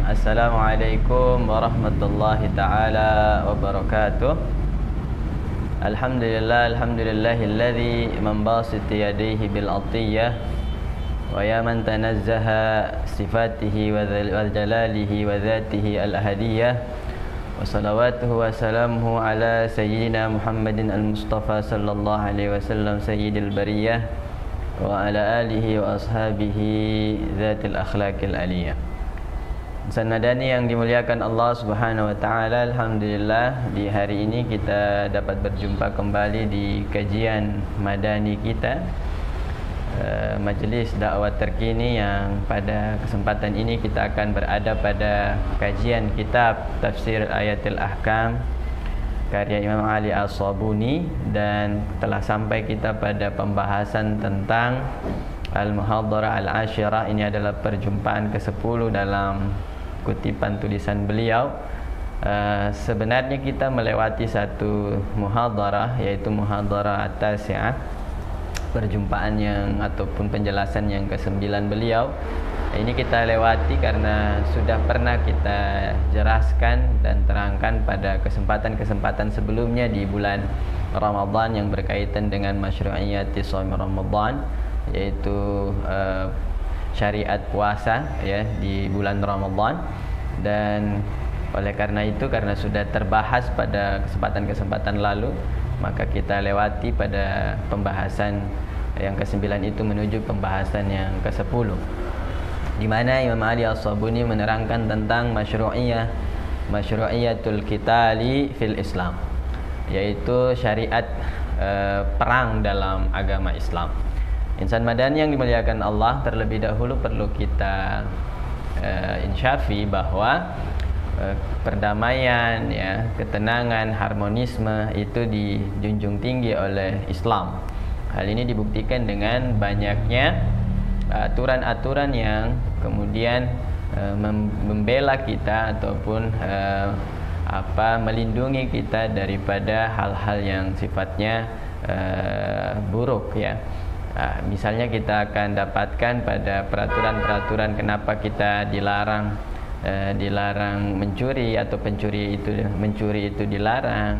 Assalamualaikum warahmatullahi ta'ala wabarakatuh. Alhamdulillahilladzi manbasit yadayhi bil atiyah wa ya man tanazzaha sifatihi wa jalalihi wa dhatihi al ahadiyah wa salawatuhu wa salamuhu ala sayyidina Muhammadin al Mustafa sallallahu alaihi wasallam sayyidil bariyah wa ala alihi wa ashabihi dhatil akhlaqil aliyah. Sanadani yang dimuliakan Allah Subhanahu wa taala, alhamdulillah di hari ini kita dapat berjumpa kembali di kajian madani kita, majelis dakwah terkini, yang pada kesempatan ini kita akan berada pada kajian kitab Tafsir Ayatil Ahkam karya Imam Ali As-Sabuni, dan telah sampai kita pada pembahasan tentang Al-Muhadharah Al-Ashirah. Ini adalah perjumpaan ke-10 dalam kutipan tulisan beliau. Sebenarnya kita melewati satu muhadharah, yaitu muhadharah at-tasi'ah, perjumpaan yang ataupun penjelasan yang ke-9 beliau. Ini kita lewati karena sudah pernah kita jelaskan dan terangkan pada kesempatan-kesempatan sebelumnya di bulan Ramadan yang berkaitan dengan masyru'iyati shaum Ramadan, yaitu syariat puasa ya di bulan Ramadan. Dan oleh karena itu, karena sudah terbahas pada kesempatan-kesempatan lalu, maka kita lewati pada pembahasan yang ke-9 itu menuju pembahasan yang ke-10, di mana Imam Ali As-Sabuni menerangkan tentang masyru'iyatul qitali fil Islam, yaitu syariat perang dalam agama Islam. Insan madani yang dimuliakan Allah, terlebih dahulu perlu kita insyafi bahwa perdamaian, ya, ketenangan, harmonisme itu dijunjung tinggi oleh Islam. Hal ini dibuktikan dengan banyaknya aturan-aturan yang kemudian membela kita ataupun melindungi kita daripada hal-hal yang sifatnya buruk, ya. Misalnya kita akan dapatkan pada peraturan-peraturan kenapa kita dilarang mencuri, atau mencuri itu dilarang.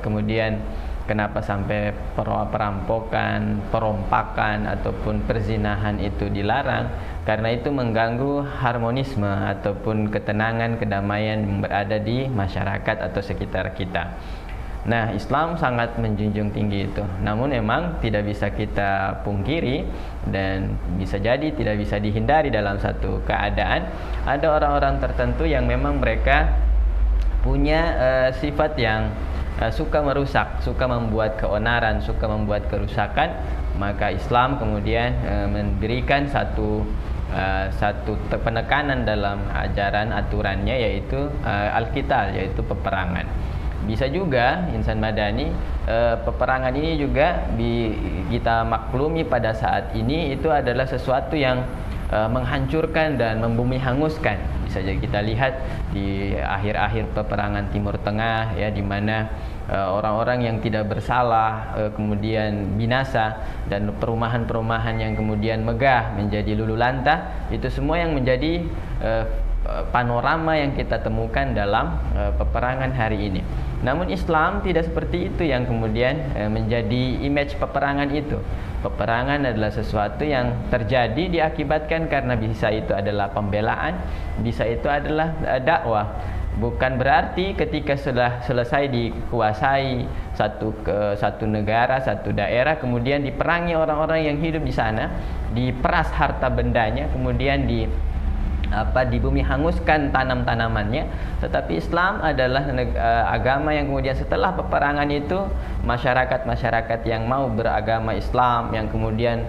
Kemudian kenapa sampai perampokan, perompakan ataupun perzinahan itu dilarang, karena itu mengganggu harmonisme ataupun ketenangan, kedamaian yang berada di masyarakat atau sekitar kita. Nah, Islam sangat menjunjung tinggi itu. Namun memang tidak bisa kita pungkiri dan bisa jadi tidak bisa dihindari dalam satu keadaan. Ada orang-orang tertentu yang memang mereka punya sifat yang suka merusak, suka membuat keonaran, suka membuat kerusakan. Maka Islam kemudian memberikan satu penekanan dalam ajaran aturannya, yaitu al-qital, yaitu peperangan. Bisa juga insan madani, peperangan ini juga kita maklumi pada saat ini itu adalah sesuatu yang menghancurkan dan membumi hanguskan. Bisa jadi kita lihat di akhir-akhir peperangan Timur Tengah, ya, di mana orang-orang yang tidak bersalah kemudian binasa, dan perumahan-perumahan yang kemudian megah menjadi luluh lantah. Itu semua yang menjadi panorama yang kita temukan dalam peperangan hari ini. Namun Islam tidak seperti itu yang kemudian menjadi image peperangan itu. Peperangan adalah sesuatu yang terjadi diakibatkan karena bisa itu adalah pembelaan, bisa itu adalah dakwah. Bukan berarti ketika sudah selesai dikuasai satu negara, satu daerah, kemudian diperangi orang-orang yang hidup di sana, diperas harta bendanya, kemudian dibumi hanguskan tanam-tanamannya. Tetapi Islam adalah agama yang kemudian setelah peperangan itu, masyarakat-masyarakat yang mau beragama Islam, yang kemudian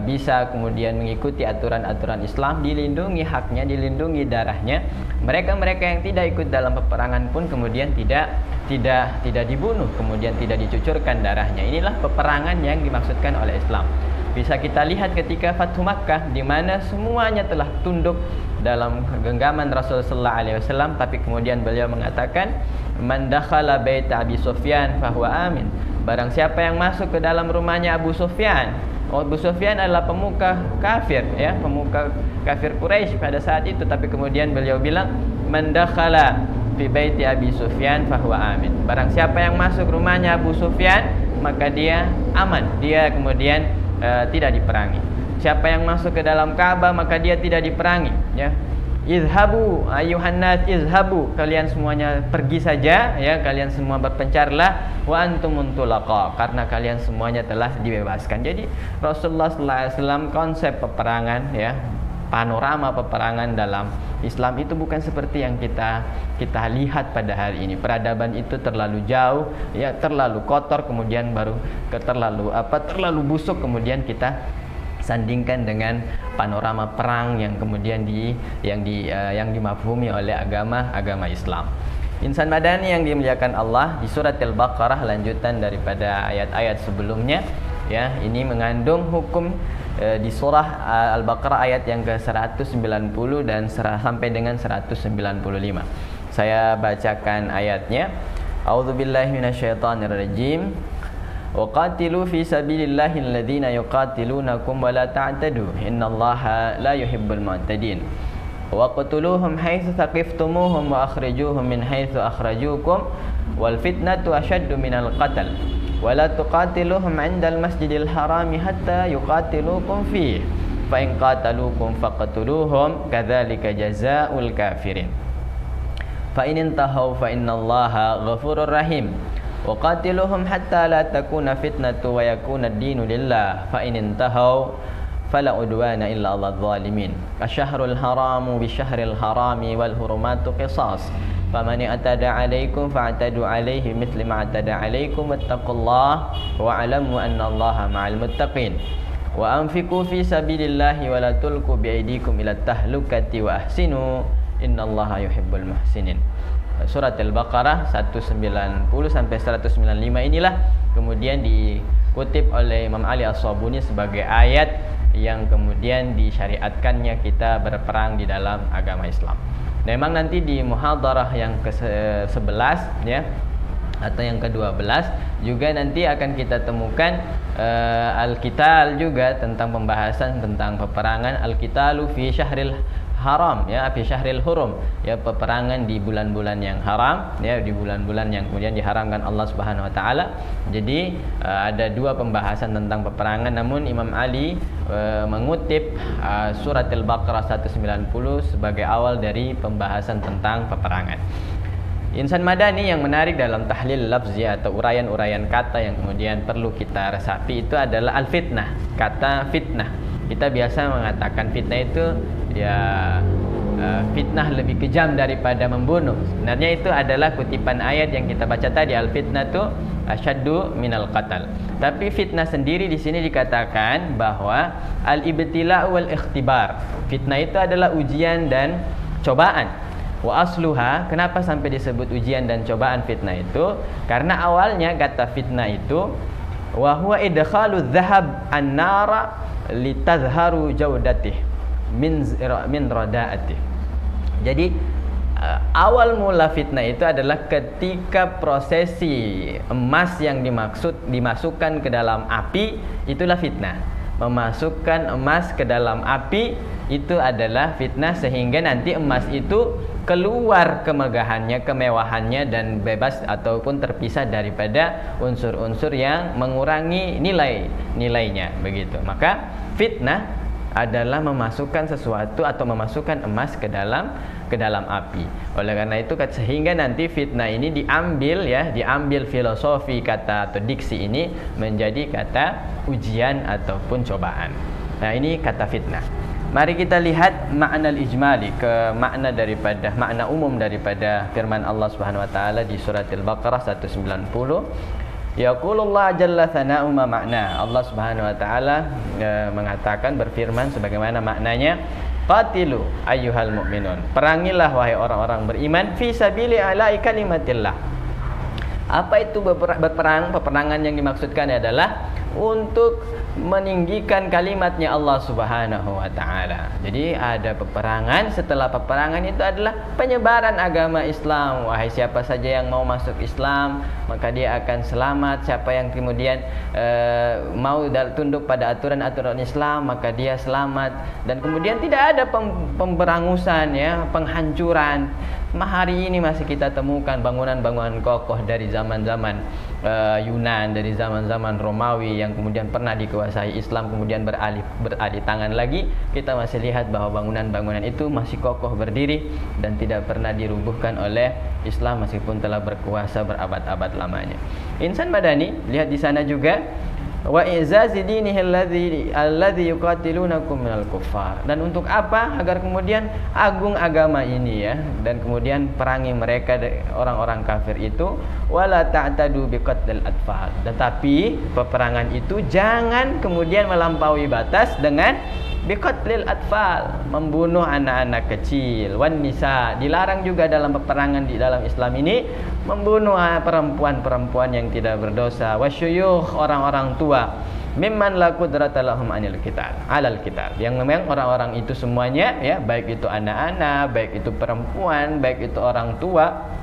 bisa kemudian mengikuti aturan-aturan Islam, dilindungi haknya, dilindungi darahnya. Mereka-mereka yang tidak ikut dalam peperangan pun kemudian tidak dibunuh, kemudian tidak dicucurkan darahnya. Inilah peperangan yang dimaksudkan oleh Islam. Bisa kita lihat ketika Fathu Makkah, di mana semuanya telah tunduk dalam genggaman Rasul sallallahu alaihi wasallam, tapi kemudian beliau mengatakan, "Man dakhala baita Abi Sufyan fahuwa amin." Barang siapa yang masuk ke dalam rumahnya Abu Sufyan. Abu Sufyan adalah pemuka kafir, ya, pemuka kafir Quraisy pada saat itu, tapi kemudian beliau bilang, "Man dakhala fi baiti Abi Sufyan fahuwa amin." Barang siapa yang masuk rumahnya Abu Sufyan, maka dia aman. Dia kemudian tidak diperangi. Siapa yang masuk ke dalam Ka'bah, maka dia tidak diperangi, ya. Izhabu ayuhan nas izhabu, kalian semuanya pergi saja, ya, kalian semua berpencarlah, wa antum muntulaqa, karena kalian semuanya telah dibebaskan. Jadi Rasulullah sallallahu alaihi wasallam konsep peperangan, ya, panorama peperangan dalam Islam itu bukan seperti yang kita lihat pada hari ini. Peradaban itu terlalu jauh, ya, terlalu kotor, kemudian baru terlalu busuk, kemudian kita sandingkan dengan panorama perang yang kemudian yang dimafhumi oleh agama Islam. Insan madani yang dimuliakan Allah, di surat Al-Baqarah, lanjutan daripada ayat-ayat sebelumnya, ya, ini mengandung hukum di surah Al-Baqarah ayat yang ke-190 dan sampai dengan 195. Saya bacakan ayatnya. A'udzubillahi minasyaitonirrajim. وَقَاتِلُوا فِي سَبِيلِ اللَّهِ الَّذِينَ يُقَاتِلُونَكُمْ وَلَا تَعْتَدُوا إِنَّ اللَّهَ لَا يُحِبُّ الْمُعْتَدِينَ وَاقْتُلُوهُمْ حَيْثُ ثَقِفْتُمُوهُمْ وَأَخْرِجُوهُمْ مِنْ حَيْثُ أَخْرَجُوكُمْ وَالْفِتْنَةُ أَشَدُّ مِنَ الْقَتْلِ وَلَا تُقَاتِلُوهُمْ عِنْدَ الْمَسْجِدِ الْحَرَامِ حَتَّى يُقَاتِلُوكُمْ فِيهِ فَإِنْ قَاتَلُوكُمْ فَاقْتُلُوهُمْ كَذَلِكَ جَزَاءُ الْكَافِرِينَ فَإِنِ انْتَهَوْا فَإِنَّ اللَّهَ غَفُورٌ رَحِيمٌ وَقَاتِلُوهُمْ حَتَّى لَا تَكُونَ فِتْنَةٌ وَيَكُونَ الدِّينُ لِلَّهِ فَإِنِ انْتَهَوْا فَلَا عُدْوَانَ إِلَّا عَلَى الظَّالِمِينَ الشَّهْرُ الْحَرَامُ بِالشَّهْرِ الْحَرَامِ وَالْحُرُمَاتُ قِصَاصٌ فَمَنِ اعْتَدَى عَلَيْكُمْ فَاعْتَدُوا عَلَيْهِ مِثْلَ مَا اعْتَدَى عَلَيْكُمْ وَاتَّقُوا اللَّهَ وَاعْلَمُوا أَنَّ اللَّهَ مَعَ الْمُتَّقِينَ وَأَنْفِقُوا فِي سَبِيلِ اللَّهِ وَلَا تُلْقُوا بِأَيْدِيكُمْ إِلَى التَّهْلُكَةِ وَأَحْسِنُوا إِنَّ اللَّهَ يُحِبُّ الْمُحْسِنِينَ. Surat Al-Baqarah 190 sampai 195 inilah kemudian dikutip oleh Imam Ali As-Sabuni sebagai ayat yang kemudian disyariatkannya kita berperang di dalam agama Islam. Memang nanti di muhadarah yang ke-11, ya, atau yang ke-12 juga nanti akan kita temukan al-qital juga, tentang pembahasan tentang peperangan. Al-qitalu fi syahril haram, ya, fi syahril hurum, ya, peperangan di bulan-bulan yang haram, ya, di bulan-bulan yang kemudian diharamkan Allah Subhanahu wa taala. Jadi ada dua pembahasan tentang peperangan, namun Imam Ali mengutip surat Al-Baqarah 190 sebagai awal dari pembahasan tentang peperangan. Insan madani yang menarik dalam tahlil lafzi atau uraian-uraian kata yang kemudian perlu kita resapi itu adalah al-fitnah. Kata fitnah, kita biasa mengatakan fitnah itu, ya, fitnah lebih kejam daripada membunuh. Sebenarnya itu adalah kutipan ayat yang kita baca tadi, al-fitnatu asyaddu minal qatl. Tapi fitnah sendiri di sini dikatakan bahwa al-ibtila' wal ikhtibar. Fitnah itu adalah ujian dan cobaan. Wa asluha, kenapa sampai disebut ujian dan cobaan fitnah itu? Karena awalnya kata fitnah itu wa huwa idkhalu dhahab an-nara litazharu jawdatih min radaatih. Jadi awal mula fitnah itu adalah ketika prosesi emas yang dimasukkan ke dalam api, itulah fitnah. Memasukkan emas ke dalam api itu adalah fitnah, sehingga nanti emas itu keluar kemegahannya, kemewahannya, dan bebas ataupun terpisah daripada unsur-unsur yang mengurangi nilainya, begitu. Maka fitnah adalah memasukkan sesuatu atau memasukkan emas ke dalam api. Oleh karena itu, sehingga nanti fitnah ini diambil filosofi kata atau diksi ini menjadi kata ujian ataupun cobaan. Nah, ini kata fitnah. Mari kita lihat makna al-ijmali, ke makna umum daripada firman Allah Subhanahu wa taala di surat Al-Baqarah 190. Yaqulullah jalla thana'u ma makna. Allah Subhanahu wa taala mengatakan, berfirman sebagaimana maknanya, qatilu ayyuhal mu'minun. Perangilah wahai orang-orang beriman fi sabili ala'i kalimatillah. Apa itu berperang? Peperangan yang dimaksudkan adalah untuk meninggikan kalimatnya Allah Subhanahu wa taala. Jadi ada peperangan, setelah peperangan itu adalah penyebaran agama Islam. Wahai siapa saja yang mau masuk Islam, maka dia akan selamat. Siapa yang kemudian mau tunduk pada aturan-aturan Islam, maka dia selamat. Dan kemudian tidak ada pemberangusan, ya, penghancuran. Hari ini masih kita temukan bangunan-bangunan kokoh dari zaman-zaman Yunan, dari zaman-zaman Romawi yang kemudian pernah dikuasai Islam, kemudian beralih tangan lagi. Kita masih lihat bahwa bangunan-bangunan itu masih kokoh berdiri dan tidak pernah dirubuhkan oleh Islam meskipun telah berkuasa berabad-abad lamanya. Insan Madani, lihat di sana juga wa izazi dinihi alladhi yuqatilunakum minal kuffar. Dan untuk apa? Agar kemudian agung agama ini, ya, dan kemudian perangi mereka orang-orang kafir itu. Wala ta'tadu biqatlil atfal. Tetapi peperangan itu jangan kemudian melampaui batas dengan biqatlil atfal, membunuh anak-anak kecil. Wan nisa, dilarang juga dalam peperangan di dalam Islam ini membunuh perempuan-perempuan yang tidak berdosa. Wasyuyukh, orang-orang tua. Mimman la qudrata lahum alal qital. Yang memang orang-orang itu semuanya, ya, baik itu anak-anak, baik itu perempuan, baik itu orang tua,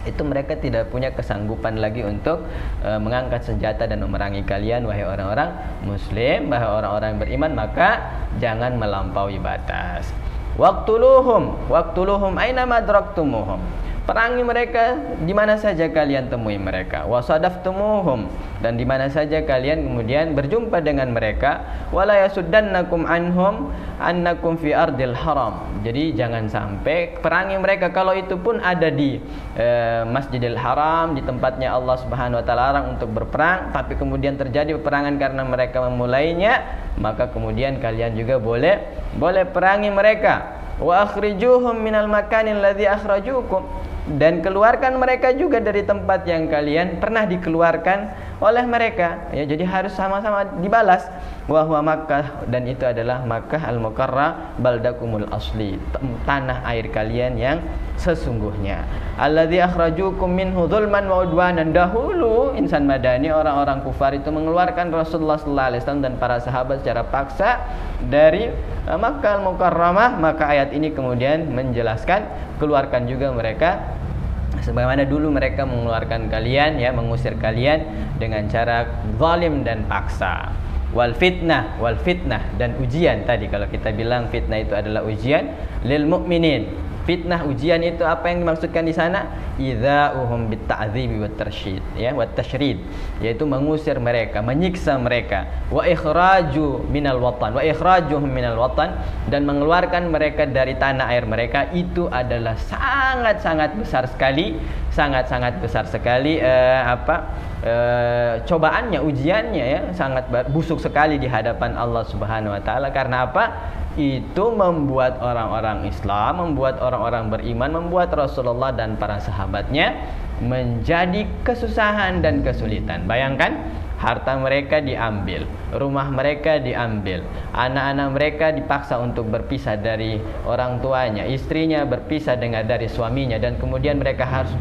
itu mereka tidak punya kesanggupan lagi untuk mengangkat senjata dan memerangi kalian, wahai orang-orang muslim, wahai orang-orang beriman. Maka jangan melampaui batas. Waqtuluhum aina madraktumuhum. Perangi mereka di mana saja kalian temui mereka. Wasadaftumuhum, dan di mana saja kalian kemudian berjumpa dengan mereka. Wala yasuddannakum anhum annakum fi ardil haram. Jadi jangan sampai perangi mereka kalau itu pun ada di Masjidil Haram, di tempatnya Allah Subhanahu wa taala larang untuk berperang, tapi kemudian terjadi peperangan karena mereka memulainya, maka kemudian kalian juga boleh perangi mereka. Wa akhrijuhum minal makanil ladzi akhrajukum, dan keluarkan mereka juga dari tempat yang kalian pernah dikeluarkan oleh mereka, ya. Jadi harus sama-sama dibalas. Wa huwa Makkah, dan itu adalah Makkah al-Mukarram, baldakumul asli, tanah air kalian yang sesungguhnya. Alladzi akhrajukum minhu dzulman wa udwanan. Dahulu insan Madani, orang-orang kufar itu mengeluarkan Rasulullah sallallahu alaihi wasallam dan para sahabat secara paksa dari Makkah al-Mukarramah. Maka ayat ini kemudian menjelaskan, keluarkan juga mereka sebagaimana dulu mereka mengeluarkan kalian, ya, mengusir kalian dengan cara zalim dan paksa. Wal fitnah, dan ujian. Tadi kalau kita bilang fitnah itu adalah ujian lil mukminin. Fitnah, ujian itu apa yang dimaksudkan di sana? Idza'uhum bitta'dzibi wat tarsyid, ya, wat tasyrid, yaitu mengusir mereka, menyiksa mereka. Wa ikhrajuhum minal watan, dan mengeluarkan mereka dari tanah air mereka. Itu adalah sangat-sangat besar sekali, cobaannya, ujiannya, ya, sangat busuk sekali di hadapan Allah Subhanahu wa taala. Karena apa? Itu membuat orang-orang Islam, membuat orang-orang beriman, membuat Rasulullah dan para sahabatnya menjadi kesusahan dan kesulitan. Bayangkan, harta mereka diambil, rumah mereka diambil, anak-anak mereka dipaksa untuk berpisah dari orang tuanya, istrinya berpisah dari suaminya, dan kemudian mereka harus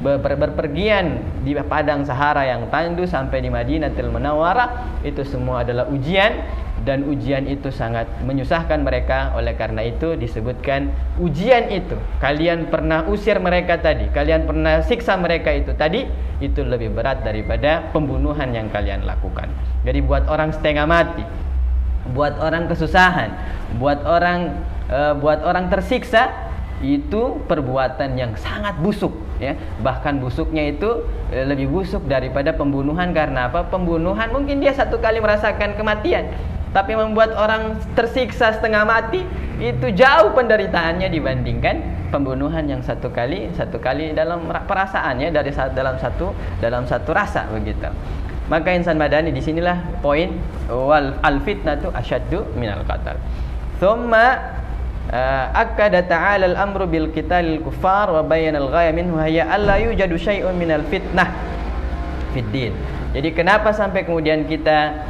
berpergian di padang Sahara yang tandus sampai di Madinatul Munawwarah. Itu semua adalah ujian, dan ujian itu sangat menyusahkan mereka. Oleh karena itu disebutkan ujian itu, kalian pernah usir mereka tadi, kalian pernah siksa mereka itu tadi, itu lebih berat daripada pembunuhan yang kalian lakukan. Jadi buat orang setengah mati, buat orang kesusahan, buat orang tersiksa, itu perbuatan yang sangat busuk, ya. Bahkan busuknya itu lebih busuk daripada pembunuhan. Karena apa? Pembunuhan mungkin dia satu kali merasakan kematian, tapi membuat orang tersiksa setengah mati itu jauh penderitaannya dibandingkan pembunuhan yang satu kali dalam perasaannya, dalam satu rasa, begitu. Maka insan Madani, disinilah poin al fitnatu asyaddu minal qatl. Thumma akkada ta'ala al-amru bil qitalil kuffar wa bayyana al-ghaya minhu hiya alla yujadu syai'un minal fitnah fid din. Jadi kenapa sampai kemudian kita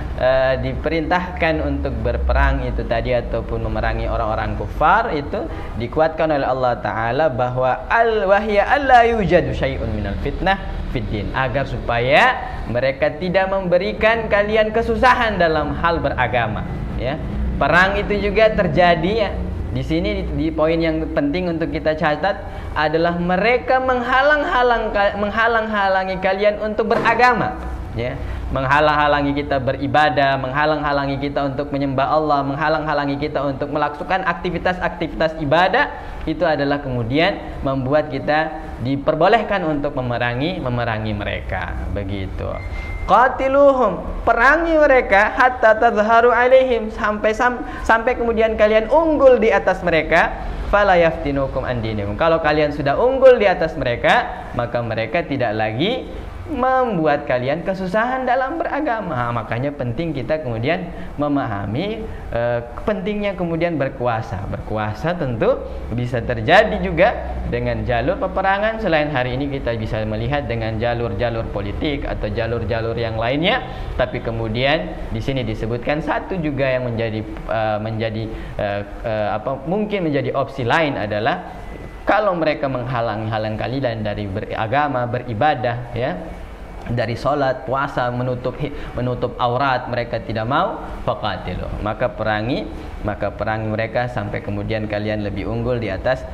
diperintahkan untuk berperang itu tadi, ataupun memerangi orang-orang kufar, itu dikuatkan oleh Allah Ta'ala bahwa al-wahya alla yujadu syai'un minal fitnah fiddin, agar supaya mereka tidak memberikan kalian kesusahan dalam hal beragama, ya. Perang itu juga terjadi, ya. Di sini di poin yang penting untuk kita catat adalah mereka menghalang-halangi kalian untuk beragama, ya. Menghalang-halangi kita beribadah, menghalang-halangi kita untuk menyembah Allah, menghalang-halangi kita untuk melakukan aktivitas-aktivitas ibadah. Itu adalah kemudian membuat kita diperbolehkan untuk memerangi mereka, begitu. Qatiluhum, perangi mereka hatta tazharu alaihim, sampai kemudian kalian unggul di atas mereka. Fala yaftinukum an dinikum. Kalau kalian sudah unggul di atas mereka, maka mereka tidak lagi membuat kalian kesusahan dalam beragama. Makanya penting kita kemudian memahami pentingnya kemudian berkuasa. Berkuasa tentu bisa terjadi juga dengan jalur peperangan. Selain hari ini kita bisa melihat dengan jalur-jalur politik atau jalur-jalur yang lainnya. Tapi kemudian di sini disebutkan satu juga yang mungkin menjadi opsi lain adalah kalau mereka menghalang-halang kalian dari beragama, beribadah, ya, dari sholat, puasa, menutup aurat, mereka tidak mau, faqatilu, maka perangi mereka sampai kemudian kalian lebih unggul di atas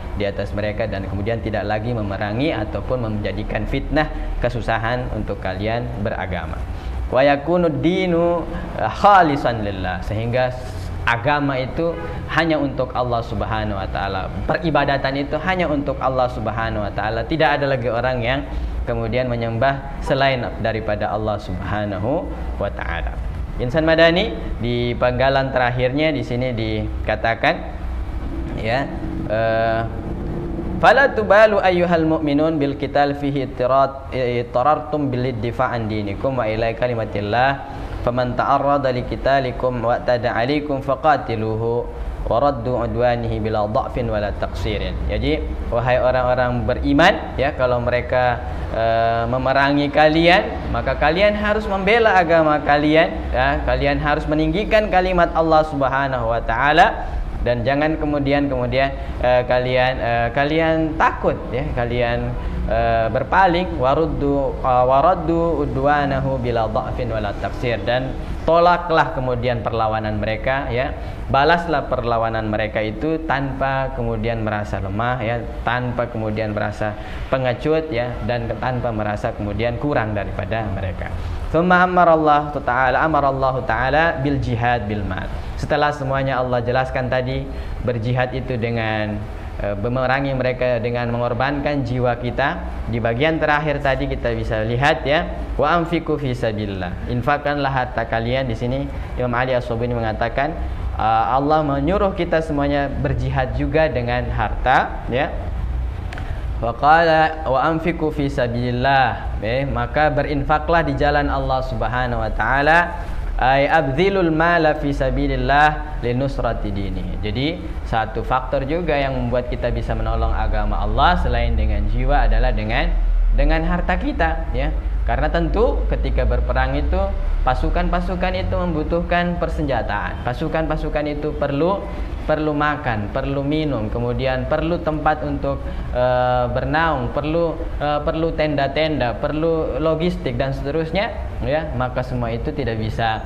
mereka, dan kemudian tidak lagi memerangi ataupun menjadikan fitnah, kesusahan untuk kalian beragama. Wa yakunud dinu khalisan lillah, sehingga agama itu hanya untuk Allah Subhanahu wa taala. Peribadatan itu hanya untuk Allah Subhanahu wa taala. Tidak ada lagi orang yang kemudian menyembah selain daripada Allah Subhanahu wa taala. Insan Madani di penggalan terakhirnya di sini dikatakan, ya, fala tubalu ayyuhal mu'minun bil qital fihi tarartum bil difa' an dinikum wa ila kalimatillah faman ta'arrada liqitalikum wa tada 'alaikum faqatiluhu wa raddu 'udwanihi bila dha'fin wala taqsirin. Jadi wahai orang-orang beriman, ya, kalau mereka memerangi kalian, maka kalian harus membela agama kalian, ya, kalian harus meninggikan kalimat Allah Subhanahu wa taala, dan jangan kemudian kalian takut, ya, kalian berpaling, waraddu udwanahu bila dha'fin wala taqsir, dan tolaklah kemudian perlawanan mereka, ya, balaslah perlawanan mereka itu tanpa kemudian merasa lemah, ya, tanpa kemudian merasa pengecut, ya, dan tanpa merasa kemudian kurang daripada mereka. Tsumma amarallahu ta'ala bil jihad bil mal. Setelah semuanya Allah jelaskan tadi, berjihad itu dengan memerangi mereka dengan mengorbankan jiwa kita. Di bagian terakhir tadi kita bisa lihat, ya, wa anfiqu fi sabilillah, infakkanlah harta kalian. Di sini Imam Ali As-Sabuni mengatakan Allah menyuruh kita semuanya berjihad juga dengan harta, ya. Wa qala wa anfiqu fi sabilillah, maka berinfaklah di jalan Allah Subhanahu wa taala, ay abdzilul mala fi sabilillah linusrati dini. Jadi satu faktor juga yang membuat kita bisa menolong agama Allah selain dengan jiwa adalah dengan harta kita, ya. Karena tentu ketika berperang itu pasukan-pasukan itu membutuhkan persenjataan. Pasukan-pasukan itu perlu makan, perlu minum, kemudian perlu tempat untuk bernaung, perlu tenda-tenda, perlu logistik dan seterusnya, ya. Maka semua itu tidak bisa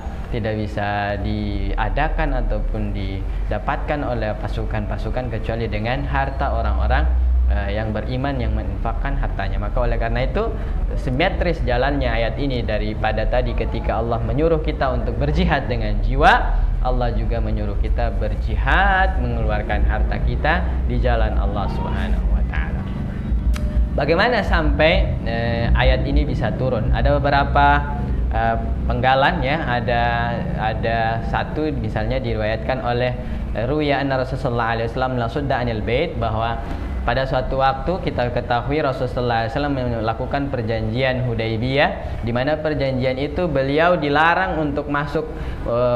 diadakan ataupun didapatkan oleh pasukan-pasukan kecuali dengan harta orang-orang yang beriman, yang menginfakkan hartanya. Maka oleh karena itu simetris jalannya ayat ini daripada tadi ketika Allah menyuruh kita untuk berjihad dengan jiwa, Allah juga menyuruh kita berjihad mengeluarkan harta kita di jalan Allah Subhanahu wa taala. Bagaimana sampai ayat ini bisa turun? Ada beberapa penggalan, ya. Ada satu misalnya diriwayatkan oleh Ruya anna Rasulullah sallallahu alaihi wasallam lasudda anil bait, bahwa pada suatu waktu kita ketahui Rasulullah SAW melakukan perjanjian Hudaybiyah, di mana perjanjian itu beliau dilarang untuk masuk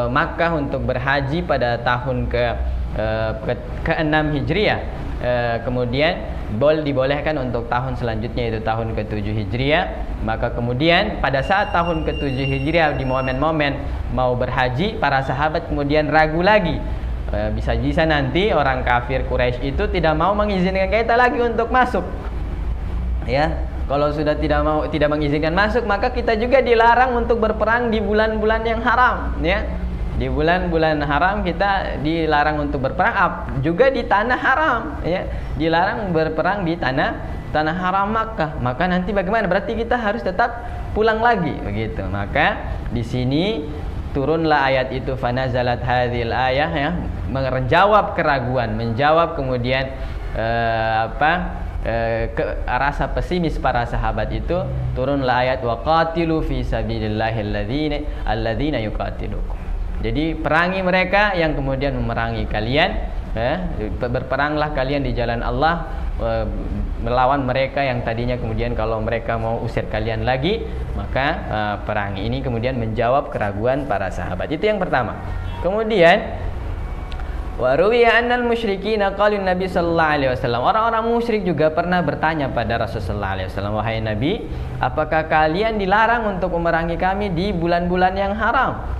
Makkah untuk berhaji pada tahun ke-6 Hijriah. Kemudian dibolehkan untuk tahun selanjutnya, yaitu tahun ke-7 Hijriah. Maka kemudian pada saat tahun ke-7 Hijriah, di momen-momen mau berhaji, para sahabat kemudian ragu lagi. Bisa nanti orang kafir Quraisy itu tidak mau mengizinkan kita lagi untuk masuk, ya. Kalau sudah tidak mengizinkan masuk, maka kita juga dilarang untuk berperang di bulan-bulan yang haram, ya. Di bulan-bulan haram kita dilarang untuk berperang, juga di tanah haram, ya. Dilarang berperang di tanah haram Makkah. Maka nanti bagaimana? Berarti kita harus tetap pulang lagi, begitu. Maka di sini turunlah ayat itu, fanazalat hadhil ayah, ya, menjawab keraguan, menjawab kemudian rasa pesimis para sahabat itu. Turunlah ayat waqatilu fi sabilillahi alladzina yuqatilukum. Jadi perangi mereka yang kemudian memerangi kalian, berperanglah kalian di jalan Allah, melawan mereka yang tadinya kemudian kalau mereka mau usir kalian lagi, maka perangi. Ini kemudian menjawab keraguan para sahabat. Itu yang pertama. Kemudian wa ruwiya annal musyrikina qalu Nabi sallallahu alaihi wasallam. Orang-orang musyrik juga pernah bertanya pada Rasulullah sallallahu alaihi wasallam, wahai Nabi, apakah kalian dilarang untuk memerangi kami di bulan-bulan yang haram?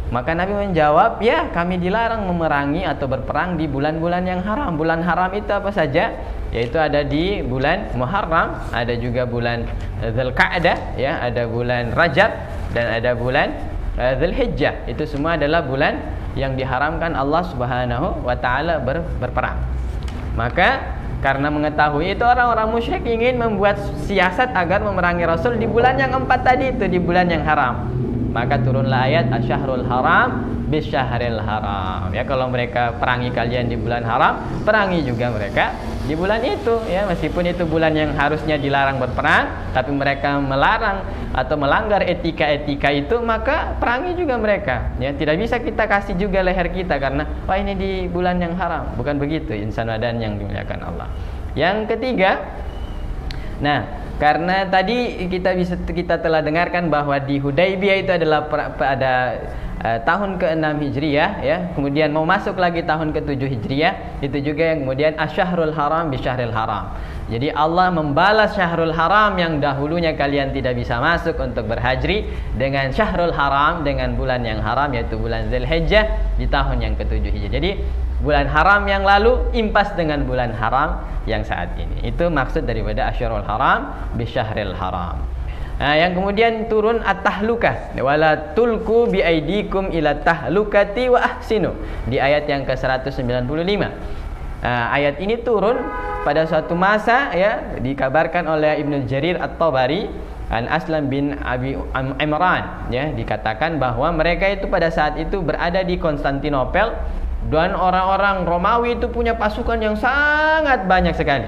Maka Nabi menjawab, ya, kami dilarang memerangi atau berperang di bulan-bulan yang haram. Bulan haram itu apa saja? Yaitu ada di bulan Muharram, ada juga bulan Dzulqa'dah, ya, ada bulan Rajab, dan ada bulan Dzulhijjah. Itu semua adalah bulan yang diharamkan Allah Subhanahu wa taala berperang. Maka karena mengetahui itu, orang-orang musyrik ingin membuat siasat agar memerangi Rasul di bulan yang 4 tadi itu, di bulan yang haram. Maka turunlah ayat asyahrul haram bisyahril haram. Ya, kalau mereka perangi kalian di bulan haram, perangi juga mereka di bulan itu, ya. Meskipun itu bulan yang harusnya dilarang berperang, tapi mereka melarang atau melanggar etika-etika itu, maka perangi juga mereka, ya. Tidak bisa kita kasih juga leher kita karena wah ini di bulan yang haram. Bukan begitu, insan badan yang dimuliakan Allah. Yang ketiga, nah, karena tadi kita telah dengarkan bahwa di Hudaybiyah itu adalah pada tahun ke-6 Hijriah, ya. Kemudian mau masuk lagi tahun ke-7 Hijriah, itu juga yang kemudian asyahrul haram bisyahril haram. Jadi Allah membalas syahrul haram yang dahulunya kalian tidak bisa masuk untuk berhaji dengan syahrul haram, dengan bulan yang haram, yaitu bulan Dzulhijjah di tahun yang ke-7 Hijriah. Jadi bulan haram yang lalu impas dengan bulan haram yang saat ini. Itu maksud daripada asyahrul haram bisyahril haram. Nah, yang kemudian turun at-tahlukah, wala tulku biaidikum ila tahlukati wa ahsinu, di ayat yang ke-195. Ayat ini turun pada suatu masa, ya, dikabarkan oleh Ibnu Jarir At-Tabari an Aslam bin Abi Imran, ya, dikatakan bahwa mereka itu pada saat itu berada di Konstantinopel, dan orang-orang Romawi itu punya pasukan yang sangat banyak sekali.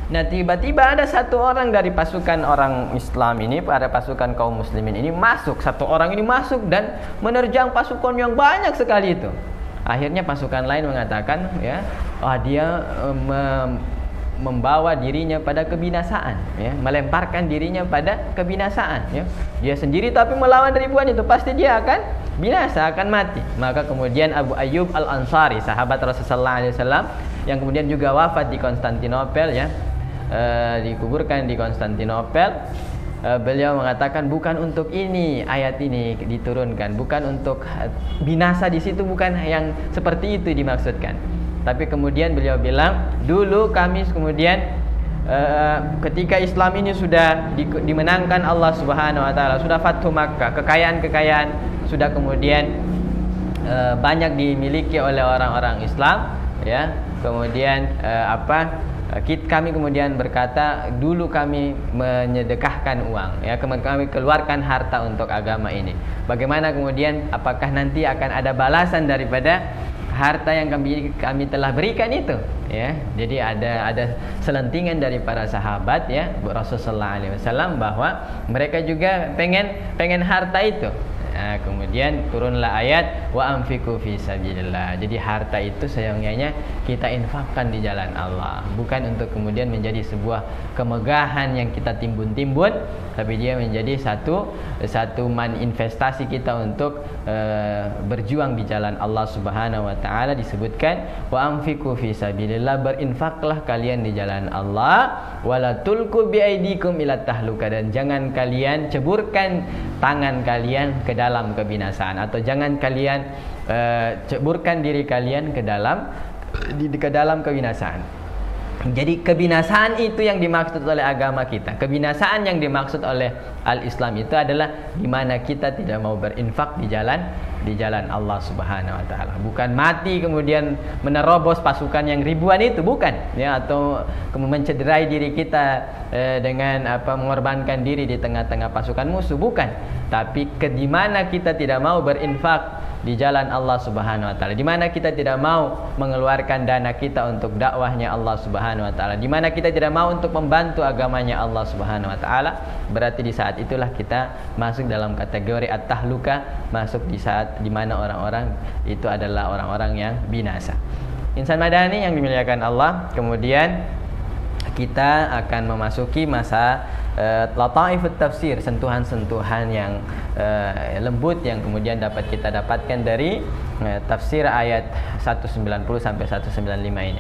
Nah, tiba-tiba ada satu orang dari pasukan orang Islam ini, pada pasukan kaum muslimin ini masuk. Satu orang ini masuk dan menerjang pasukan yang banyak sekali itu. Akhirnya pasukan lain mengatakan, ya, dia membawa dirinya pada kebinasaan, ya, melemparkan dirinya pada kebinasaan, ya. Dia sendiri tapi melawan ribuan itu, pasti dia akan binasa, akan mati. Maka kemudian Abu Ayyub Al-Ansari, sahabat Rasulullah SAW, yang kemudian juga wafat di Konstantinopel, ya, dikuburkan di Konstantinopel, beliau mengatakan bukan untuk ini ayat ini diturunkan, bukan untuk binasa di situ, bukan yang seperti itu dimaksudkan. Tapi kemudian beliau bilang, dulu kami kemudian ketika Islam ini sudah dimenangkan Allah Subhanahu wa taala, sudah Fathu Makkah, kekayaan-kekayaan sudah kemudian banyak dimiliki oleh orang-orang Islam, ya. Kemudian kami kemudian berkata, dulu kami menyedekahkan uang, ya, kami keluarkan harta untuk agama ini. Bagaimana kemudian, apakah nanti akan ada balasan daripada harta yang kami telah berikan itu, ya. Jadi ada selentingan dari para sahabat, ya, Rasulullah SAW, bahwa mereka juga pengen harta itu. Nah, kemudian turunlah ayat wa anfiqu fi sabilillah. Jadi harta itu sayangnya kita infakkan di jalan Allah, bukan untuk kemudian menjadi sebuah kemegahan yang kita timbun-timbun, tapi dia menjadi satu investasi kita untuk berjuang di jalan Allah Subhanahu wa taala. Disebutkan wa anfiqu fi sabilillah, berinfaklah kalian di jalan Allah, wala tulku biaidikum ila tahluka, dan jangan kalian ceburkan tangan kalian ke dalam kebinasaan, atau jangan kalian ceburkan diri kalian ke dalam kebinasaan. Jadi kebinasaan itu yang dimaksud oleh agama kita. Kebinasaan yang dimaksud oleh al-Islam itu adalah di mana kita tidak mau berinfak di jalan Allah Subhanahu wa taala. Bukan mati kemudian menerobos pasukan yang ribuan itu, bukan, ya, atau mencederai diri kita dengan mengorbankan diri di tengah-tengah pasukan musuh, bukan. Tapi di mana kita tidak mau berinfak di jalan Allah Subhanahu wa taala, di mana kita tidak mau mengeluarkan dana kita untuk dakwahnya Allah Subhanahu wa taala, di mana kita tidak mau untuk membantu agamanya Allah Subhanahu wa taala, berarti di saat itulah kita masuk dalam kategori at-tahluka, masuk di saat di mana orang-orang itu adalah orang-orang yang binasa. Insan madani yang dimuliakan Allah, kemudian kita akan memasuki masa lataifut tafsir, sentuhan-sentuhan yang lembut yang kemudian dapat kita dapatkan dari tafsir ayat 190 sampai 195 ini.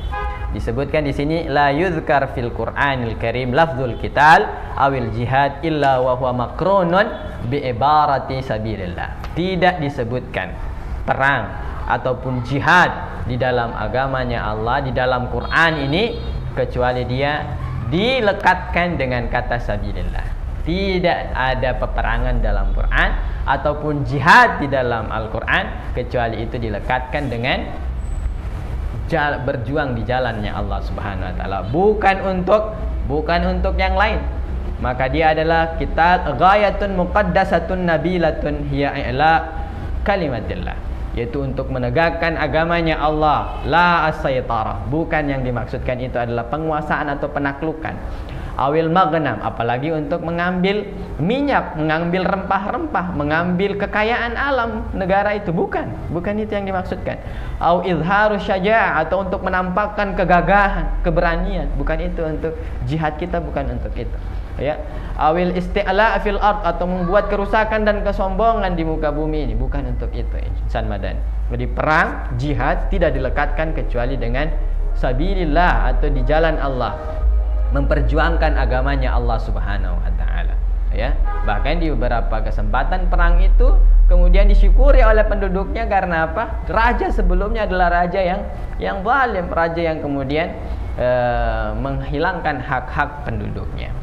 Disebutkan di sini la yuzkar fil Qur'anil Karim lafzul qital awil jihad illa wa huwa makrunun bi ibarati sabilillah. Tidak disebutkan perang ataupun jihad di dalam agamanya Allah, di dalam Quran ini, kecuali dia dilekatkan dengan kata sabilillah. Tidak ada peperangan dalam Quran ataupun jihad di dalam Al-Quran kecuali itu dilekatkan dengan berjuang di jalannya Allah Subhanahu wa taala, bukan untuk yang lain. Maka dia adalah kita ghayatun muqaddasatun nabilatun hiya ila kalimatillah, yaitu untuk menegakkan agamanya Allah, la as-saytarah. Bukan yang dimaksudkan itu adalah penguasaan atau penaklukan. Awil maghnam, apalagi untuk mengambil minyak, mengambil rempah-rempah, mengambil kekayaan alam negara itu, bukan itu yang dimaksudkan. Au izharu syaja'ah, atau untuk menampakkan kegagahan, keberanian, bukan itu untuk jihad kita, bukan untuk itu. Ya, awil isti'la fil ard, atau membuat kerusakan dan kesombongan di muka bumi ini, bukan untuk itu insan madani. Jadi perang jihad tidak dilekatkan kecuali dengan sabilillah atau di jalan Allah, memperjuangkan agamanya Allah Subhanahu wa taala, ya. Bahkan di beberapa kesempatan perang itu kemudian disyukuri oleh penduduknya karena apa? Raja sebelumnya adalah raja yang zalim, raja yang kemudian menghilangkan hak-hak penduduknya.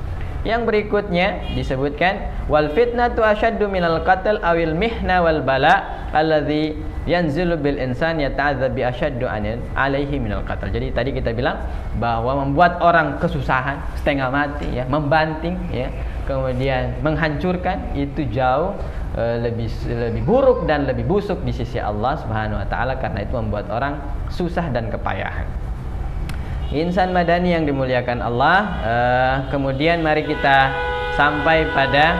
Yang berikutnya disebutkan wal fitnatu asyaddu minal qatl awil mihna wal bala alladzi yanzilu bil insan yata'adzab bi asyaddu alaihi minal qatl. Jadi tadi kita bilang bahwa membuat orang kesusahan, setengah mati, ya, membanting, ya, kemudian menghancurkan, itu jauh lebih buruk dan lebih busuk di sisi Allah Subhanahu wa taala, karena itu membuat orang susah dan kepayahan. Insan madani yang dimuliakan Allah, kemudian mari kita sampai pada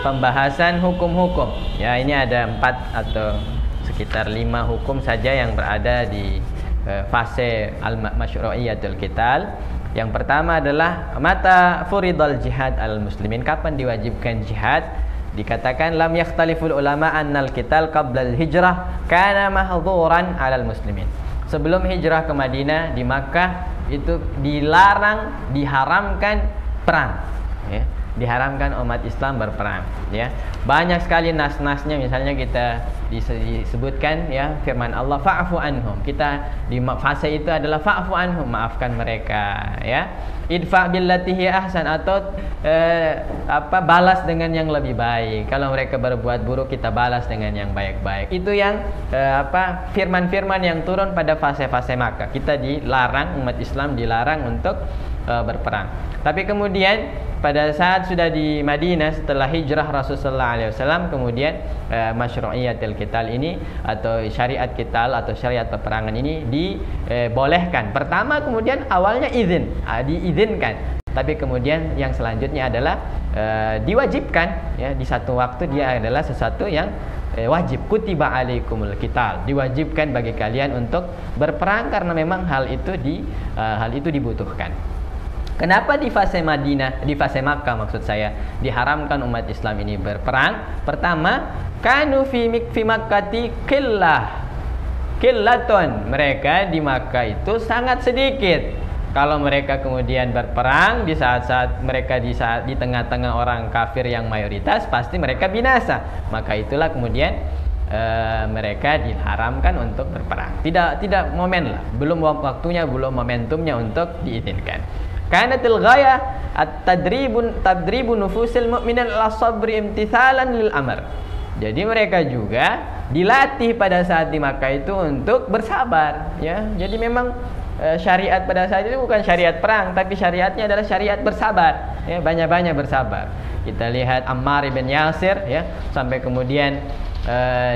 pembahasan hukum-hukum. Ya, ini ada 4 atau sekitar 5 hukum saja yang berada di fase al-masyru'iyatul qital. Yang pertama adalah mata furidul jihad al muslimin, kapan diwajibkan jihad. Dikatakan lam yakhtaliful ulama annal qital qabla al-hijrah kana mahdhuran 'alal muslimin. Sebelum hijrah ke Madinah, di Makkah itu dilarang, diharamkan perang, ya. Diharamkan umat Islam berperang, ya. Banyak sekali nas-nasnya, misalnya kita disebutkan, ya, firman Allah fa'fu anhum. Kita di fase itu adalah fa'fu anhum, maafkan mereka, ya. Idfa billati hiya ahsan, atau balas dengan yang lebih baik. Kalau mereka berbuat buruk, kita balas dengan yang baik-baik. Itu yang firman-firman yang turun pada fase-fase Makkah. Kita dilarang, umat Islam dilarang untuk berperang. Tapi kemudian pada saat sudah di Madinah setelah hijrah Rasulullah SAW, kemudian masyru'iyatul qital ini atau syariat qital atau syariat peperangan ini dibolehkan. Pertama kemudian awalnya diizinkan, tapi kemudian yang selanjutnya adalah diwajibkan, ya. Di satu waktu dia adalah sesuatu yang wajib. Kutiba alaikumul qital, diwajibkan bagi kalian untuk berperang karena memang hal itu dibutuhkan. Kenapa di fase Madinah, di fase Makkah maksud saya, diharamkan umat Islam ini berperang? Pertama, kanu fi makkati qillatun. Mereka di Makkah itu sangat sedikit. Kalau mereka kemudian berperang di saat-saat mereka di tengah-tengah orang kafir yang mayoritas, pasti mereka binasa. Maka itulah kemudian mereka diharamkan untuk berperang. Tidak momen lah, belum waktunya, belum momentumnya untuk diizinkan. Kanatil ghaya tadribu nufusil mu'minin ala sabri imtithalan lil amr. Jadi mereka juga dilatih pada saat di Makkah itu untuk bersabar, ya. Jadi memang syariat pada saat itu bukan syariat perang, tapi syariatnya adalah syariat bersabar, ya, banyak-banyak bersabar. Kita lihat Ammar bin Yasir, ya, sampai kemudian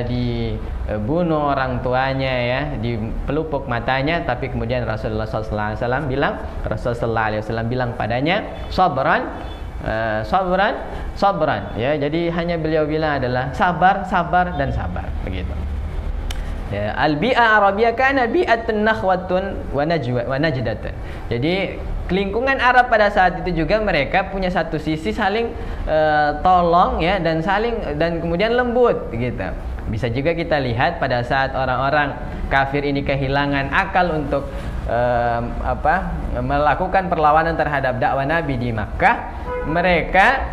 dibunuh orang tuanya, ya, dipelupuk matanya, tapi kemudian Rasulullah SAW bilang padanya sabran, ya. Jadi hanya beliau bilang adalah sabar, dan sabar, begitu. Ya, al-bi'a Arabiyah kana bi'atun nakhwatun wa najdatun. Jadi lingkungan Arab pada saat itu juga mereka punya satu sisi saling tolong, ya, dan kemudian lembut, gitu. Bisa juga kita lihat pada saat orang-orang kafir ini kehilangan akal untuk melakukan perlawanan terhadap dakwah Nabi di Makkah, mereka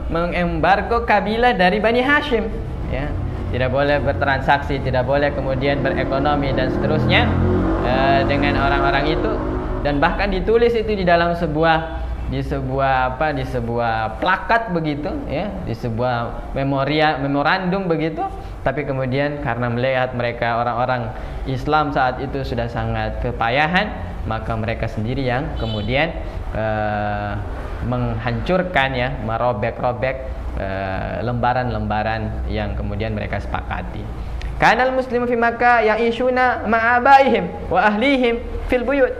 mengembargo kabilah dari Bani Hashim, ya. Tidak boleh bertransaksi, tidak boleh kemudian berekonomi dan seterusnya dengan orang-orang itu, dan bahkan ditulis itu di dalam sebuah plakat begitu, ya, di sebuah memorandum begitu. Tapi kemudian karena melihat mereka orang-orang Islam saat itu sudah sangat kepayahan, maka mereka sendiri yang kemudian menghancurkan, ya, merobek-robek lembaran-lembaran yang kemudian mereka sepakati. Kanal muslimu fi Makkah ya'ishuna ma'abaihim wa ahlihim fil buyut.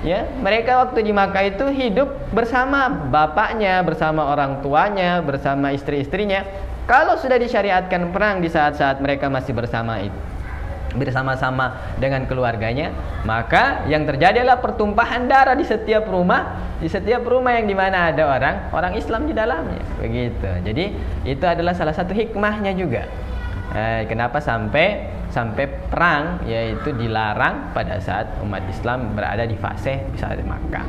Ya, mereka waktu di Makkah itu hidup bersama bapaknya, bersama orang tuanya, bersama istri-istrinya. Kalau sudah disyariatkan perang di saat-saat mereka masih bersama-sama dengan keluarganya, maka yang terjadi adalah pertumpahan darah di setiap rumah yang dimana ada orang Islam di dalamnya, begitu. Jadi itu adalah salah satu hikmahnya juga. Kenapa sampai perang, yaitu dilarang pada saat umat Islam berada di fase saat Makkah.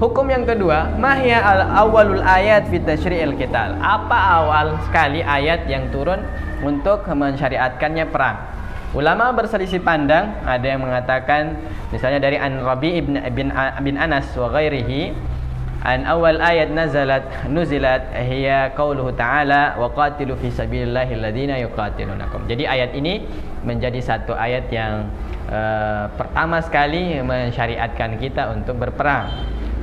Hukum yang kedua, mahya awalul ayat fi tasyri'il qital. Apa awal sekali ayat yang turun untuk mensyariatkannya perang? Ulama berselisih pandang. Ada yang mengatakan, misalnya dari An-Rabi bin Anas wa ghairihi, an awal ayat nuzilat hiya qauluhu ta'ala wa qatilu fi sabilillahi alladhina yuqatilunakum. Jadi ayat ini menjadi satu ayat yang pertama sekali mensyariatkan kita untuk berperang.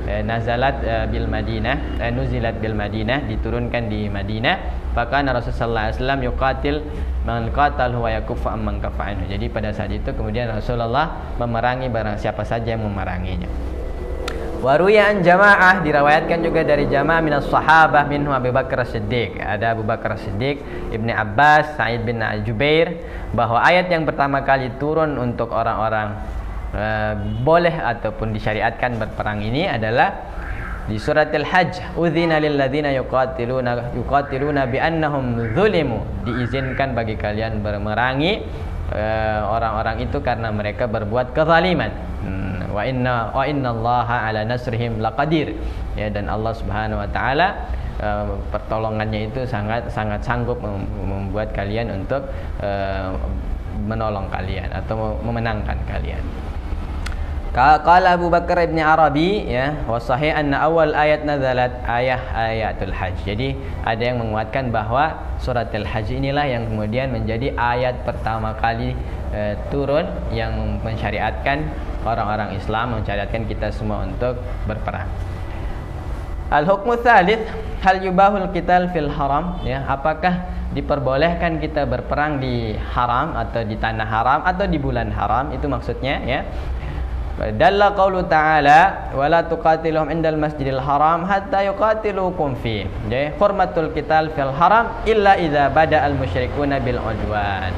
Nazalat bil Madinah, nuzilat bil Madinah, diturunkan di Madinah. Fakana Rasulullah sallallahu alaihi wasallam yuqatil man qatalahu wa yakuffu amman kafa anhu. Jadi pada saat itu kemudian Rasulullah memerangi barang siapa saja yang memeranginya. Waruyan jamaah, diriwayatkan juga dari jamaah minas sahabah minhum Abu Bakar As-Siddiq. Ada Abu Bakar As-Siddiq, Ibnu Abbas, Sa'id bin Jubair, bahwa ayat yang pertama kali turun untuk orang-orang boleh ataupun disyariatkan berperang ini adalah di surat Al-Hajj. Udzina lil ladzina yuqatiluna bi annahum zulimu. Diizinkan bagi kalian memerangi orang-orang itu karena mereka berbuat kezaliman. Wa innallaha ala nasrihim laqadir. Ya, dan Allah Subhanahu wa taala pertolongannya itu sangat sanggup membuat kalian untuk menolong kalian atau memenangkan kalian. Qala Abu Bakar Ibn Arabi, ya, wa sahih anna awal ayat nazalat ayatul hajj. Jadi ada yang menguatkan bahwa surat al-hajj inilah yang kemudian menjadi ayat pertama kali turun yang mensyariatkan orang-orang Islam, mensyariatkan kita semua untuk berperang. Al-hukmu tsalits, hal yubahul qital fil haram, ya, apakah diperbolehkan kita berperang di haram atau di tanah haram atau di bulan haram, itu maksudnya, ya. Dalla qaulu ta'ala wa la tuqatiluhum indal masjidil haram hatta yuqatilukum fi. Jadi hurmatul qital fil haram illa idza bada'al musyrikuna bil udwan.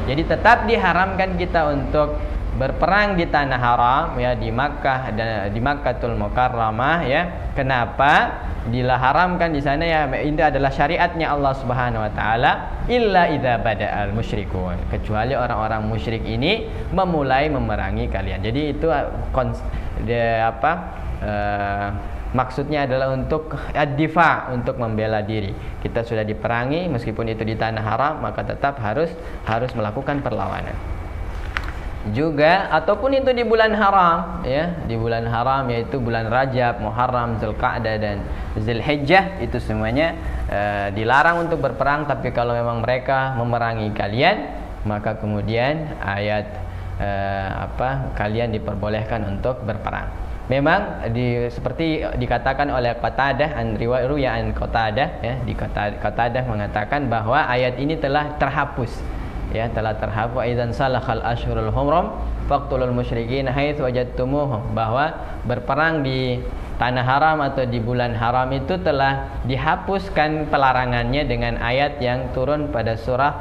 Jadi tetap diharamkan kita untuk berperang di tanah haram, ya, di Makkah dan di Makkatul Mukarramah, ya. Kenapa diharamkan di sana? Ya, ini adalah syariatnya Allah Subhanahu wa taala, illa idza bada'al musyrikun, kecuali orang-orang musyrik ini memulai memerangi kalian. Jadi itu maksudnya adalah untuk ad-difa, untuk membela diri. Kita sudah diperangi, meskipun itu di tanah haram, maka tetap harus melakukan perlawanan. Juga ataupun itu di bulan haram, ya, di bulan haram yaitu bulan Rajab, Muharram, Zulqa'dah dan Zulhijjah, itu semuanya dilarang untuk berperang. Tapi kalau memang mereka memerangi kalian, maka kemudian ayat kalian diperbolehkan untuk berperang. Memang seperti dikatakan oleh Qatadah, riwayat Qatadah, ya, Qatadah mengatakan bahwa ayat ini telah terhapus, ya, telah terhapus. Aidan salakhal ashhurul hurum faqtulul musyrikin haitsu wajadtumuhum, bahwa berperang di tanah haram atau di bulan haram itu telah dihapuskan pelarangannya dengan ayat yang turun pada surah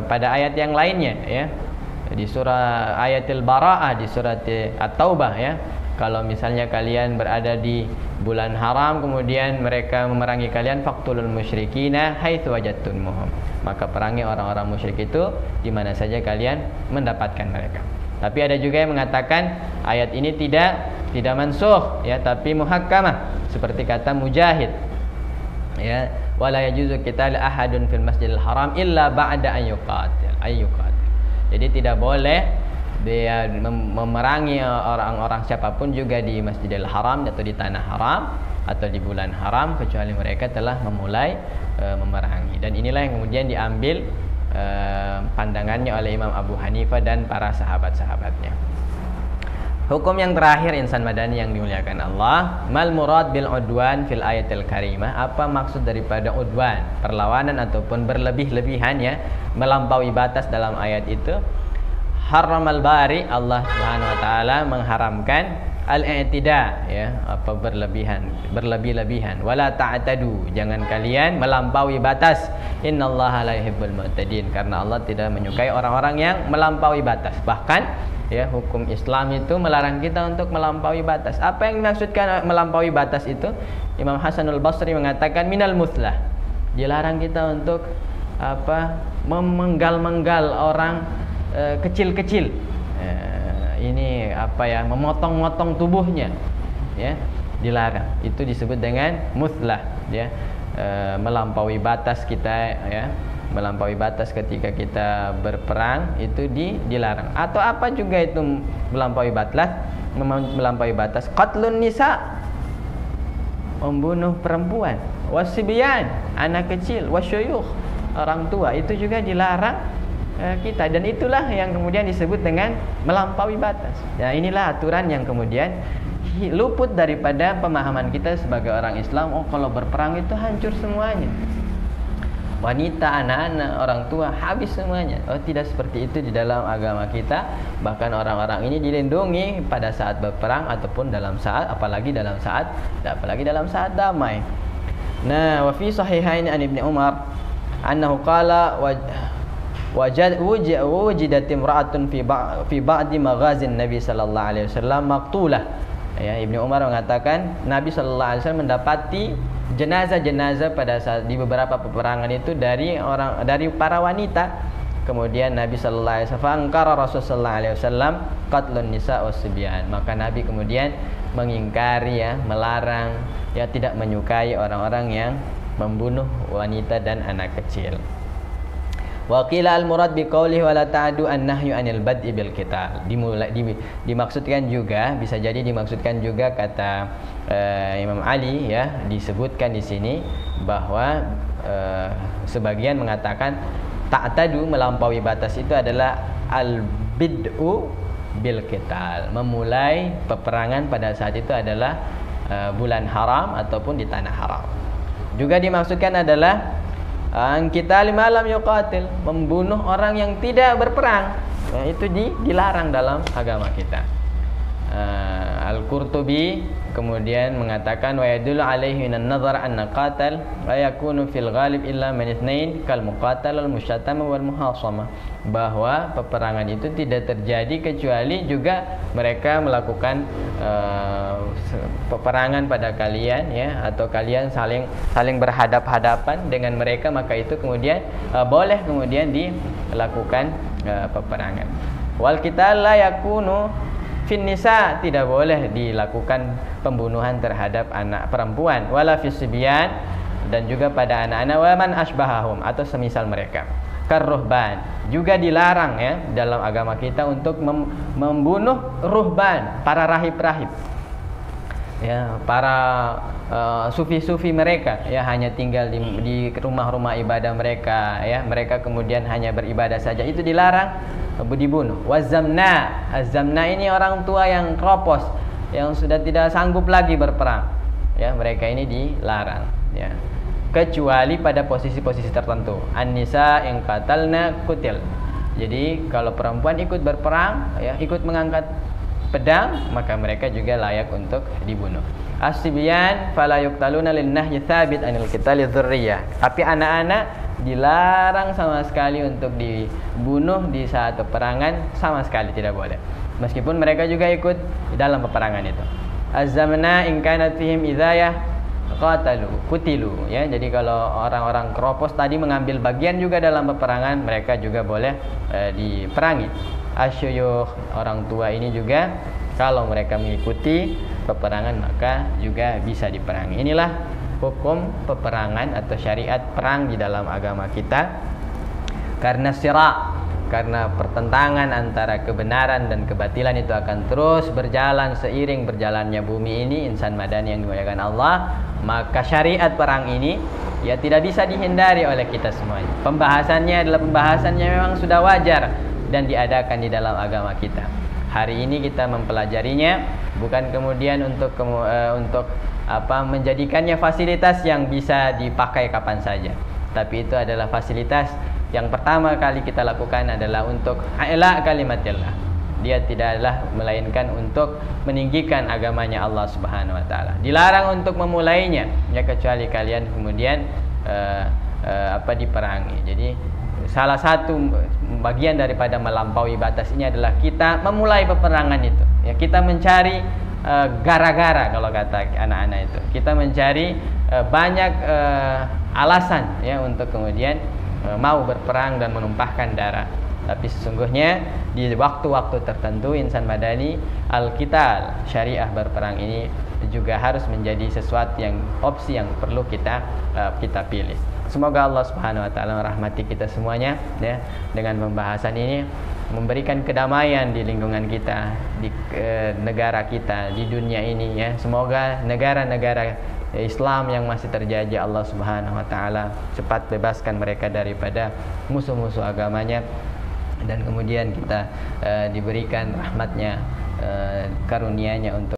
pada ayat yang lainnya, ya, di surah ayatil bara'ah, di surat at-taubah, ya. Kalau misalnya kalian berada di bulan haram kemudian mereka memerangi kalian, faqtulul musyrikina haitsu wajadtumuhum, maka perangi orang-orang musyrik itu di mana saja kalian mendapatkan mereka. Tapi ada juga yang mengatakan ayat ini tidak mansukh, ya, tapi muhakkamah, seperti kata Mujahid, ya, wala yajuzu qital ahadun fil masjidil haram illa ba'da an yuqatil. Jadi tidak boleh dia memerangi orang-orang siapapun juga di Masjidil Haram atau di tanah haram atau di bulan haram kecuali mereka telah memulai memerangi. Dan inilah yang kemudian diambil pandangannya oleh Imam Abu Hanifah dan para sahabat-sahabatnya. Hukum yang terakhir, insan madani yang dimuliakan Allah, mal murad bil udwan fil ayatil karimah. Apa maksud daripada udwan, perlawanan ataupun berlebih-lebihan, ya, melampaui batas dalam ayat itu? Haramal bari, Allah Subhanahu wa taala mengharamkan al-i'tida, ya, apa berlebih-lebihan. Wala ta'tadu, jangan kalian melampaui batas. Innallaha la yuhibbul mu'tadin, karena Allah tidak menyukai orang-orang yang melampaui batas. Bahkan, ya, hukum Islam itu melarang kita untuk melampaui batas. Apa yang dimaksudkan melampaui batas itu? Imam Hasanul Basri mengatakan minal muslah. Dilarang kita untuk memenggal-menggal orang kecil-kecil. Ini memotong-motong tubuhnya, ya, dilarang. Itu disebut dengan muslah, ya, melampaui batas kita, ya. Melampaui batas ketika kita berperang itu dilarang. Atau apa juga itu melampaui batas? Qatlun nisa, membunuh perempuan, wasibyan, anak kecil, wasyuyukh, orang tua, itu juga dilarang kita. Dan itulah yang kemudian disebut dengan melampaui batas. Nah, inilah aturan yang kemudian luput daripada pemahaman kita sebagai orang Islam. Oh, kalau berperang itu hancur semuanya, wanita, anak-anak, orang tua, habis semuanya. Oh, tidak seperti itu di dalam agama kita. Bahkan orang-orang ini dilindungi pada saat berperang ataupun apalagi dalam saat damai. Nah, wa fi sahihain an Ibnu Umar annahu qala wujidat imra'atun fi ba'di maghazin Nabi sallallahu alaihi wasallam maqtulah. Ya, Ibnu Umar mengatakan Nabi sallallahu alaihi wasallam mendapati jenazah-jenazah pada saat di beberapa peperangan itu dari para wanita. Kemudian Nabi sallallahu alaihi wasallam angkara Rasul sallallahu alaihi wasallam qatlun nisa wasbyan. Maka Nabi kemudian mengingkari, ya, melarang, ya, tidak menyukai orang-orang yang membunuh wanita dan anak kecil. Wa qila al-murad biqaulihi wa la ta'du an-nahyu 'anil bad'i bil qital. Dimaksudkan juga, bisa jadi dimaksudkan juga kata Imam Ali, ya, disebutkan di sini bahwa sebagian mengatakan ta'tadu, melampaui batas itu adalah al-bid'u bil qital. Memulai peperangan pada saat itu adalah bulan haram ataupun di tanah haram. Juga dimaksudkan adalah kita malam yuqatil, membunuh orang yang tidak berperang. Nah, itu dilarang dalam agama kita. Al-Qurtubi kemudian mengatakan wa yadullu alaihi an nazar anna qatal la yakunu fil ghalib illa min itsnain kal muqatal wal musyatam wal muhasama, bahwa peperangan itu tidak terjadi kecuali juga mereka melakukan peperangan pada kalian, ya, atau kalian saling berhadap-hadapan dengan mereka, maka itu kemudian boleh kemudian dilakukan peperangan. Wal qital la yakunu Fin nisa tidak boleh dilakukan pembunuhan terhadap anak perempuan, wala fis sibyan, dan juga pada anak-anak, wa man asbahahum, atau semisal mereka. Karruhban, juga dilarang ya dalam agama kita untuk membunuh ruhban, para rahib-rahib. Ya, para sufi-sufi mereka ya, hanya tinggal di rumah-rumah ibadah mereka ya, mereka kemudian hanya beribadah saja, itu dilarang dibunuh. Wazamna, azamna ini orang tua yang kropos, yang sudah tidak sanggup lagi berperang ya, mereka ini dilarang ya, kecuali pada posisi-posisi tertentu. An-nisa yang qatalna kutil. Jadi kalau perempuan ikut berperang ya, ikut mengangkat pedang, maka mereka juga layak untuk dibunuh. As-sibyan fala yuqtaluna linnahyi tsabit anil qitali dzurriyyah. Tapi anak-anak dilarang sama sekali untuk dibunuh di saat peperangan, sama sekali tidak boleh. Meskipun mereka juga ikut dalam peperangan itu. Az-zamna in kanat fihim idzayah qatalu kutilu ya. Jadi kalau orang-orang keropos tadi mengambil bagian juga dalam peperangan, mereka juga boleh diperangi. Asyuyukh, orang tua ini juga kalau mereka mengikuti peperangan maka juga bisa diperangi. Inilah hukum peperangan atau syariat perang di dalam agama kita. Karena sira, karena pertentangan antara kebenaran dan kebatilan itu akan terus berjalan seiring berjalannya bumi ini, insan madani yang dimuliakan Allah, maka syariat perang ini ya tidak bisa dihindari oleh kita semuanya. Pembahasannya adalah pembahasannya memang sudah wajar dan diadakan di dalam agama kita. Hari ini kita mempelajarinya bukan kemudian untuk menjadikannya fasilitas yang bisa dipakai kapan saja, tapi itu adalah fasilitas yang pertama kali kita lakukan adalah untuk a'la kalimatillah. Dia tidaklah melainkan untuk meninggikan agamanya Allah Subhanahu wa taala. Dilarang untuk memulainya ya, kecuali kalian kemudian diperangi. Jadi salah satu bagian daripada melampaui batas ini adalah kita memulai peperangan itu ya, kita mencari gara-gara, kalau kata anak-anak itu kita mencari banyak alasan ya untuk kemudian mau berperang dan menumpahkan darah. Tapi sesungguhnya di waktu-waktu tertentu insan madani, al-qital, syariah berperang ini juga harus menjadi sesuatu yang opsi yang perlu kita pilih. Semoga Allah Subhanahu wa taala merahmati kita semuanya ya, dengan pembahasan ini memberikan kedamaian di lingkungan kita, di negara kita, di dunia ini ya. Semoga negara-negara Islam yang masih terjajah Allah Subhanahu wa taala cepat bebaskan mereka daripada musuh-musuh agamanya, dan kemudian kita diberikan rahmatnya, karunia-Nya untuk